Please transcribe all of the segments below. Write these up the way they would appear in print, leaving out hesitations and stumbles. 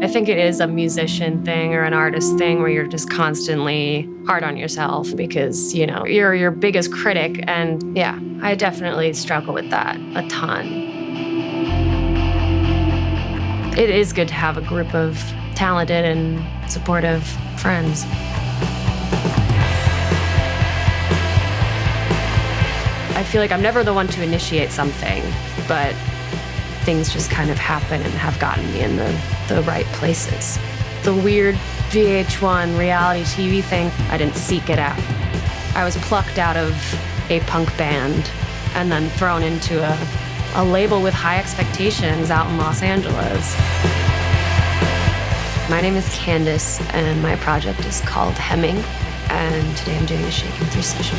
I think it is a musician thing or an artist thing where you're just constantly hard on yourself because, you know, you're your biggest critic. And yeah, I definitely struggle with that a ton. It is good to have a group of talented and supportive friends. I feel like I'm never the one to initiate something, but things just kind of happen and have gotten me in the right places. The weird VH1 reality TV thing, I didn't seek it out. I was plucked out of a punk band and then thrown into a label with high expectations out in Los Angeles. My name is Candice, and my project is called Hemming, and today I'm doing a Shaking Through session.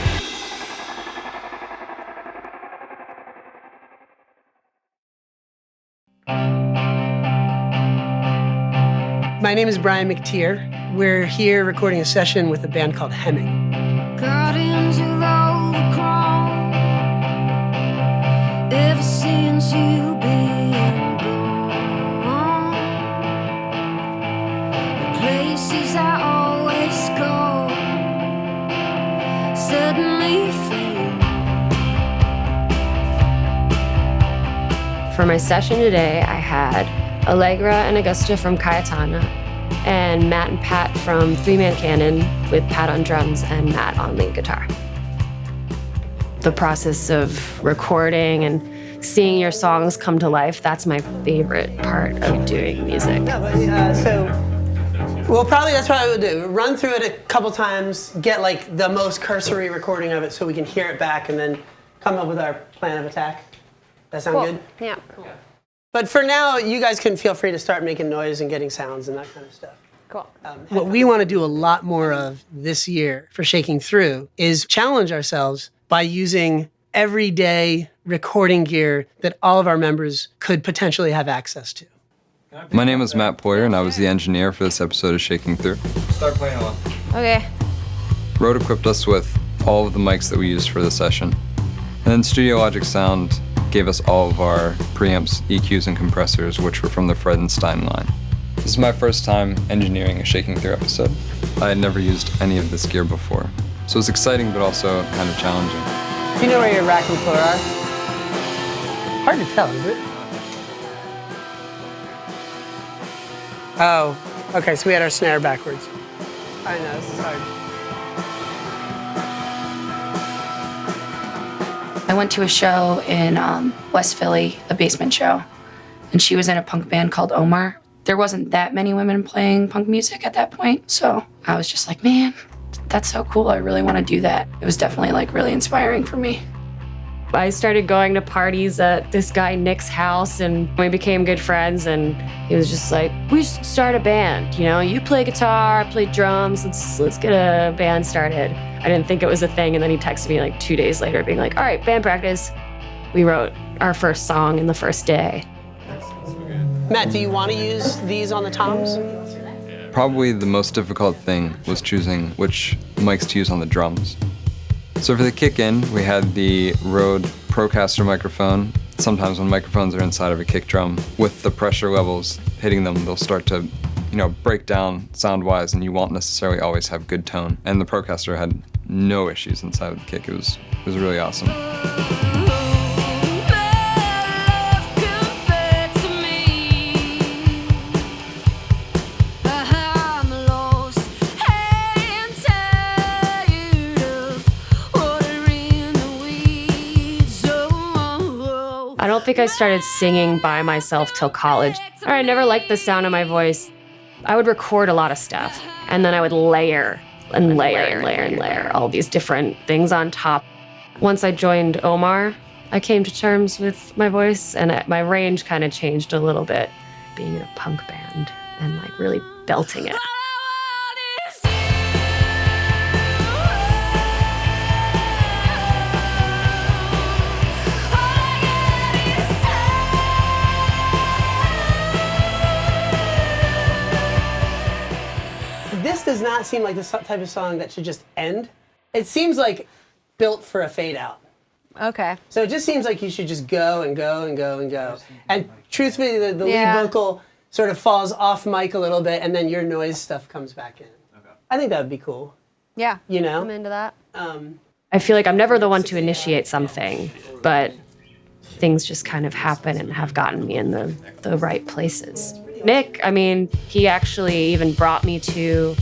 My name is McTear. We're here recording a session with a band called Hemming. Guardians of Overgrown, ever since you've been gone, the places I always go suddenly feel. For my session today, I had Allegra and Augusta from Cayetana, and Matt and Pat from Three Man Cannon with Pat on drums and Matt on lead guitar. The process of recording and seeing your songs come to life, that's my favorite part of doing music. That's what I would do. Run through it a couple times, get like the most cursory recording of it so we can hear it back and then come up with our plan of attack. That sound good? Yeah. Cool. But for now, you guys can feel free to start making noise and getting sounds and that kind of stuff. Cool. What we want to do a lot more of this year for Shaking Through is challenge ourselves by using everyday recording gear that all of our members could potentially have access to. My name is Matt Poirier, and I was the engineer for this episode of Shaking Through. Start playing along. Okay. Rode equipped us with all of the mics that we used for the session. And then Studio Logic Sound gave us all of our preamps, EQs, and compressors, which were from the Fredenstein line. This is my first time engineering a Shaking Through episode. I had never used any of this gear before, so it was exciting but also kind of challenging. Do you know where your rack and floor are? Hard to tell, is it? Oh, okay, so we had our snare backwards. I know, this is hard. I went to a show in West Philly, a basement show, and she was in a punk band called Omar. There wasn't that many women playing punk music at that point, so I was just like, man, that's so cool. I really want to do that. It was definitely like really inspiring for me. I started going to parties at this guy Nick's house, and we became good friends, and he was just like, we should start a band. You know, you play guitar, I play drums, let's get a band started. I didn't think it was a thing, and then he texted me like 2 days later being like, all right, band practice. We wrote our first song in the first day. Matt, do you want to use these on the toms? Probably the most difficult thing was choosing which mics to use on the drums. So for the kick-in, we had the Rode Procaster microphone. Sometimes when microphones are inside of a kick drum, with the pressure levels hitting them, they'll start to, break down sound-wise, and you won't necessarily always have good tone. And the Procaster had no issues inside of the kick. It was really awesome. I don't think I started singing by myself till college. I never liked the sound of my voice. I would record a lot of stuff, and then I would layer all these different things on top. Once I joined Omar, I came to terms with my voice, and my range kind of changed a little bit, being in a punk band and like really belting it. This does not seem like the type of song that should just end. It seems like built for a fade out. Okay. So it just seems like you should just go and go and go and go. And truthfully, the lead vocal sort of falls off mic a little bit, and then your noise stuff comes back in. Okay. I think that would be cool. Yeah. You know? I'm into that. I feel like I'm never the one to initiate something, but things just kind of happen and have gotten me in the right places. Nick, I mean, he actually even brought me to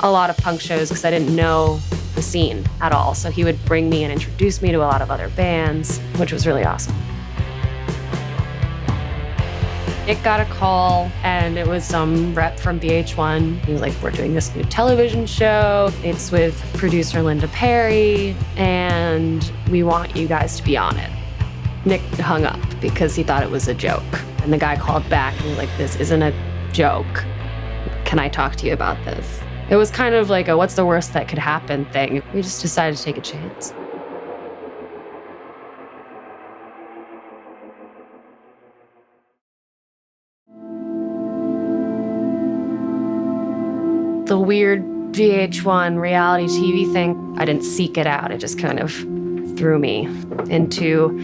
a lot of punk shows because I didn't know the scene at all. So he would bring me and introduce me to a lot of other bands, which was really awesome. Nick got a call, and it was some rep from VH1. He was like, we're doing this new television show. It's with producer Linda Perry, and we want you guys to be on it. Nick hung up because he thought it was a joke. And the guy called back and he was like, this isn't a joke. Can I talk to you about this? It was kind of like a what's the worst that could happen thing. We just decided to take a chance. The weird VH1 reality TV thing, I didn't seek it out. It just kind of threw me into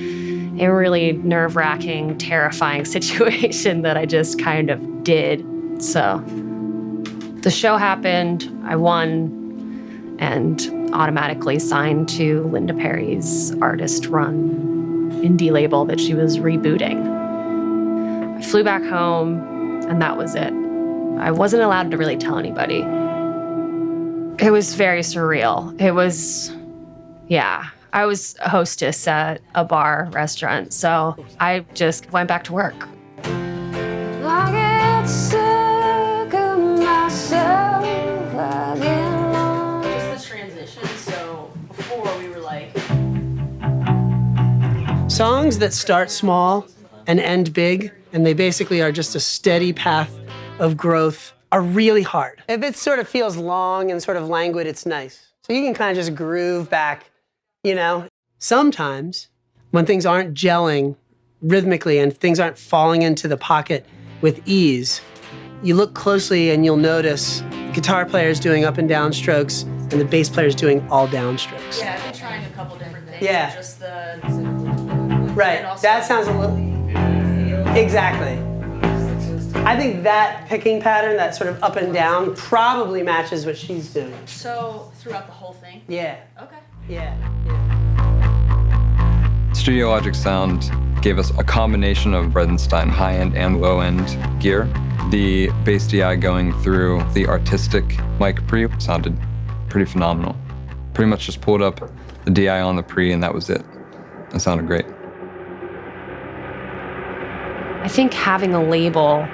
a really nerve-wracking, terrifying situation that I just kind of did. So the show happened, I won, and automatically signed to Linda Perry's artist-run indie label that she was rebooting. I flew back home, and that was it. I wasn't allowed to really tell anybody. It was very surreal. It was, yeah. I was a hostess at a bar restaurant, so I just went back to work. I get sick of myself again. Just the transition, so before we were like... Songs that start small and end big, and they basically are just a steady path of growth, are really hard. If it sort of feels long and sort of languid, it's nice. So you can kind of just groove back. You know, sometimes when things aren't gelling rhythmically and things aren't falling into the pocket with ease, you look closely and you'll notice the guitar player's doing up and down strokes and the bass player's doing all down strokes. Yeah, I've been trying a couple different things. Yeah. Just the... Right, that sounds a little... Exactly. I think that picking pattern, that sort of up and down, probably matches what she's doing. So, throughout the whole thing? Yeah. Okay. Yeah. Studio Logic Sound gave us a combination of Bredenstein high-end and low-end gear. The bass DI going through the artistic mic pre sounded pretty phenomenal. Pretty much just pulled up the DI on the pre and that was it. It sounded great. I think having a label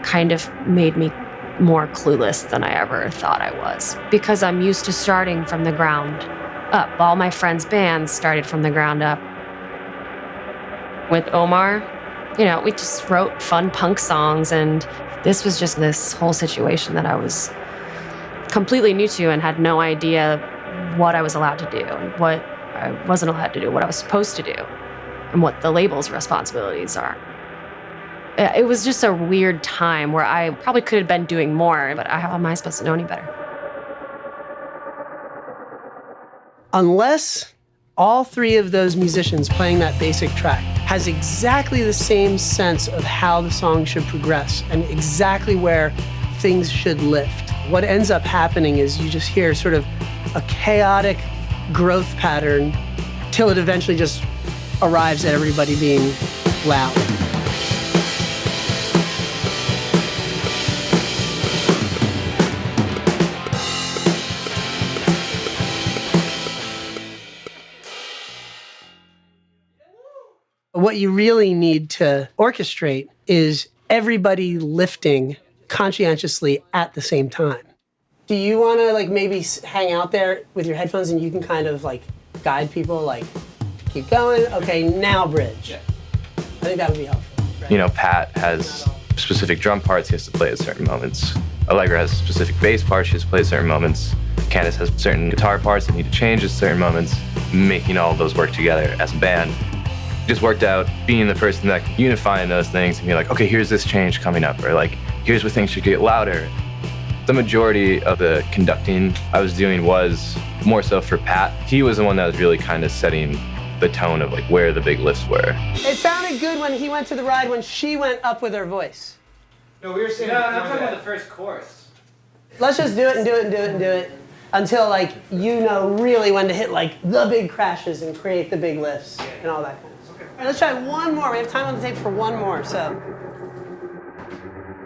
kind of made me more clueless than I ever thought I was, because I'm used to starting from the ground up. All my friends' bands started from the ground up. With Omar, you know, we just wrote fun punk songs, and this was just this whole situation that I was completely new to and had no idea what I was allowed to do and what I wasn't allowed to do, what I was supposed to do, and what the label's responsibilities are. It was just a weird time where I probably could have been doing more, but how am I supposed to know any better? Unless all three of those musicians playing that basic track has exactly the same sense of how the song should progress and exactly where things should lift, what ends up happening is you just hear sort of a chaotic growth pattern till it eventually just arrives at everybody being loud. What you really need to orchestrate is everybody lifting conscientiously at the same time. Do you want to like maybe hang out there with your headphones and you can kind of like guide people, like keep going, okay, now bridge. Yeah. I think that would be helpful. Right? You know, Pat has specific drum parts he has to play at certain moments. Allegra has specific bass parts she has to play at certain moments. Candice has certain guitar parts that need to change at certain moments, making all of those work together as a band. Just worked out being the person that can unify in those things and be like, okay, here's this change coming up, or like, here's where things should get louder. The majority of the conducting I was doing was more so for Pat. He was the one that was really kind of setting the tone of like where the big lifts were. It sounded good when he went to the ride when she went up with her voice. No, we were saying. No, I'm talking about the first chorus. Let's just do it and do it and do it and do it until like you know really when to hit like the big crashes and create the big lifts and all that kind of stuff. Okay. All right, let's try one more. We have time on the tape for one more. So.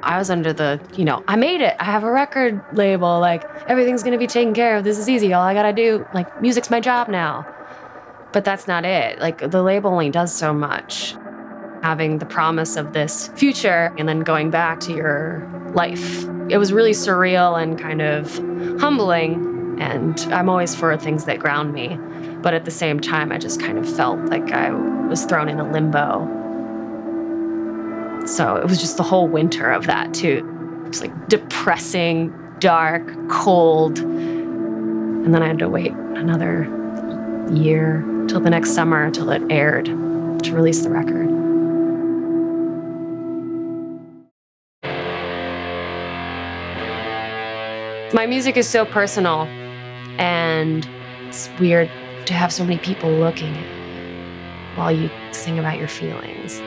I was under the, I made it. I have a record label. Like, everything's gonna be taken care of. This is easy. All I gotta do, like, music's my job now. But that's not it. Like, the label only does so much. Having the promise of this future and then going back to your life. It was really surreal and kind of humbling. And I'm always for things that ground me. But at the same time, I just kind of felt like I was thrown in a limbo. So it was just the whole winter of that, too. It was like depressing, dark, cold. And then I had to wait another year till the next summer till it aired to release the record. My music is so personal, and it's weird to have so many people looking at it while you sing about your feelings.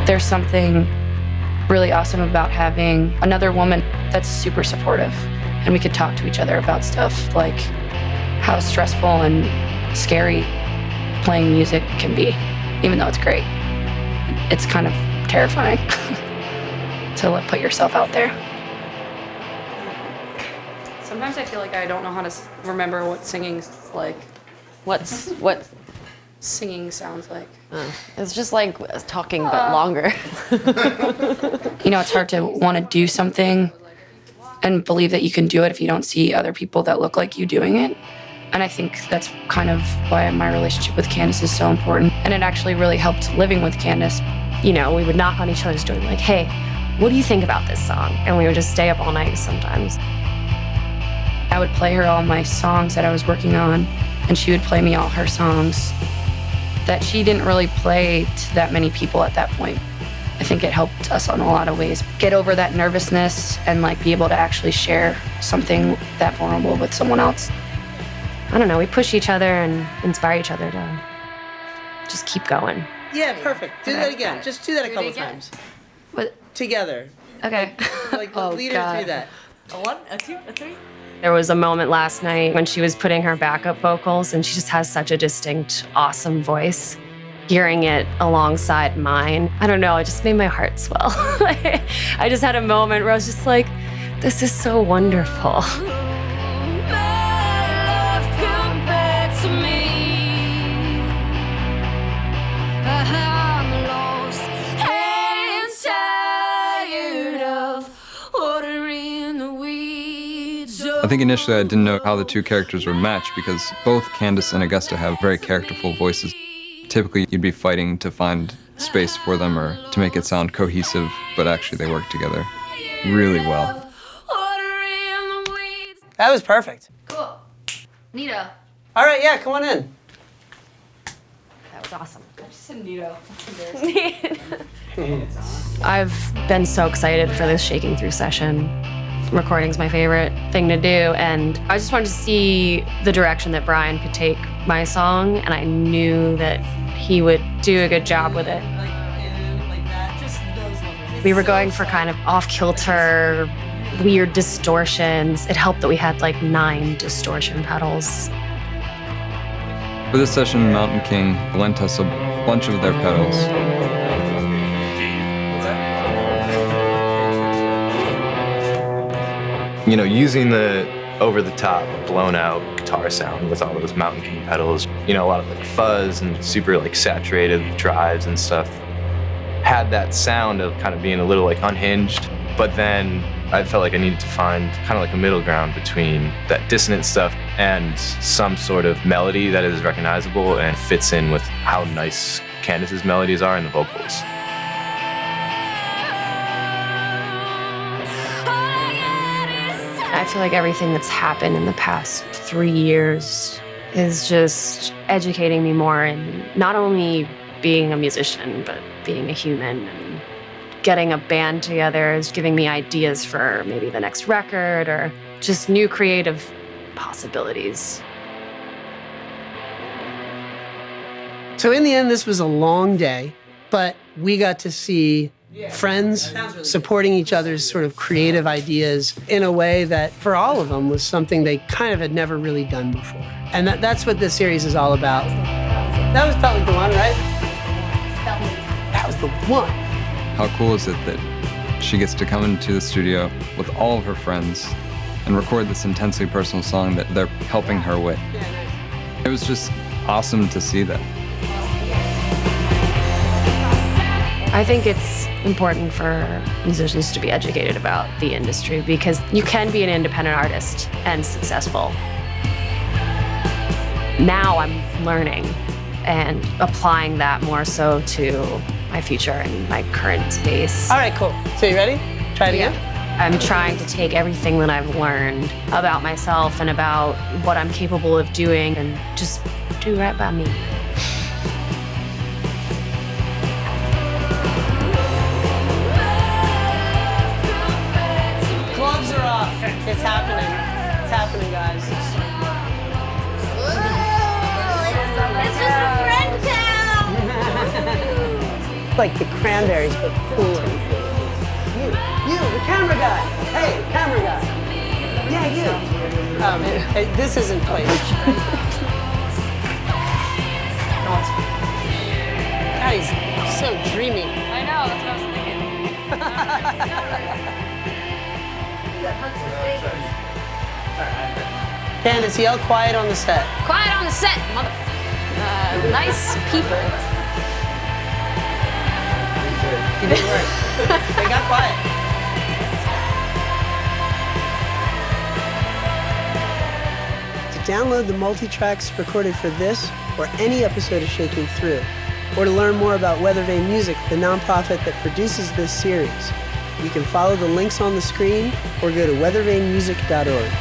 There's something really awesome about having another woman that's super supportive, and we could talk to each other about stuff like how stressful and scary playing music can be, even though it's great. It's kind of terrifying to put yourself out there. Sometimes I feel like I don't know how to remember what singing's like. What singing sounds like. It's just like talking, but longer. It's hard to want to do something and believe that you can do it if you don't see other people that look like you doing it. And I think that's kind of why my relationship with Candice is so important. And it actually really helped living with Candice. We would knock on each other's door like, hey, what do you think about this song? And we would just stay up all night sometimes. I would play her all my songs that I was working on, and she would play me all her songs that she didn't really play to that many people at that point. I think it helped us on a lot of ways. Get over that nervousness and be able to actually share something that vulnerable with someone else. I don't know, we push each other and inspire each other to just keep going. Yeah, perfect. Do that again. Just do that a couple times. What? Together. Okay. Lead her through that. A 1, a 2, a 3. There was a moment last night when she was putting her backup vocals, and she just has such a distinct, awesome voice. Hearing it alongside mine, I don't know, it just made my heart swell. I just had a moment where I was just like, this is so wonderful. I think initially I didn't know how the two characters would match because both Candice and Augusta have very characterful voices. Typically, you'd be fighting to find space for them or to make it sound cohesive, but actually they work together really well. That was perfect. Cool. Nito. All right, yeah, come on in. That was awesome. I just said Nito. That's embarrassing. I've been so excited for this Shaking Through session. Recording's my favorite thing to do, and I just wanted to see the direction that Brian could take my song, and I knew that he would do a good job with it. We were going for kind of off-kilter, weird distortions. It helped that we had 9 distortion pedals. For this session, Mountain King lent us a bunch of their pedals. Using the over-the-top, blown-out guitar sound with all those Mountain King pedals, a lot of fuzz and super saturated drives and stuff, had that sound of kind of being a little unhinged, but then I felt like I needed to find kind of a middle ground between that dissonant stuff and some sort of melody that is recognizable and fits in with how nice Candice's melodies are in the vocals. I feel like everything that's happened in the past 3 years is just educating me more in not only being a musician, but being a human. And getting a band together is giving me ideas for maybe the next record or just new creative possibilities. So in the end, this was a long day, but we got to see friends supporting each other's sort of creative ideas in a way that for all of them was something they kind of had never really done before. And that's what this series is all about. That was felt like the one, right? That was the one. How cool is it that she gets to come into the studio with all of her friends and record this intensely personal song that they're helping her with? It was just awesome to see that. I think it's important for musicians to be educated about the industry because you can be an independent artist and successful. Now I'm learning and applying that more so to my future and my current space. All right, cool. So you ready? Try it again? I'm trying to take everything that I've learned about myself and about what I'm capable of doing and just do right by me. Gloves are off. It's happening. It's happening, guys. It's just a friend town. Like the Cranberries, but cooler. You, the camera guy. Hey, camera guy. Yeah, you. Oh, man. Hey, this isn't played. God, he's so dreamy. I know, that's what I was thinking. Candice, yell quiet on the set. Quiet on the set, mother. Nice people. You didn't work. They got quiet. To download the multi-tracks recorded for this or any episode of Shaking Through, or to learn more about Weathervane Music, the nonprofit that produces this series, you can follow the links on the screen or go to weathervanemusic.org.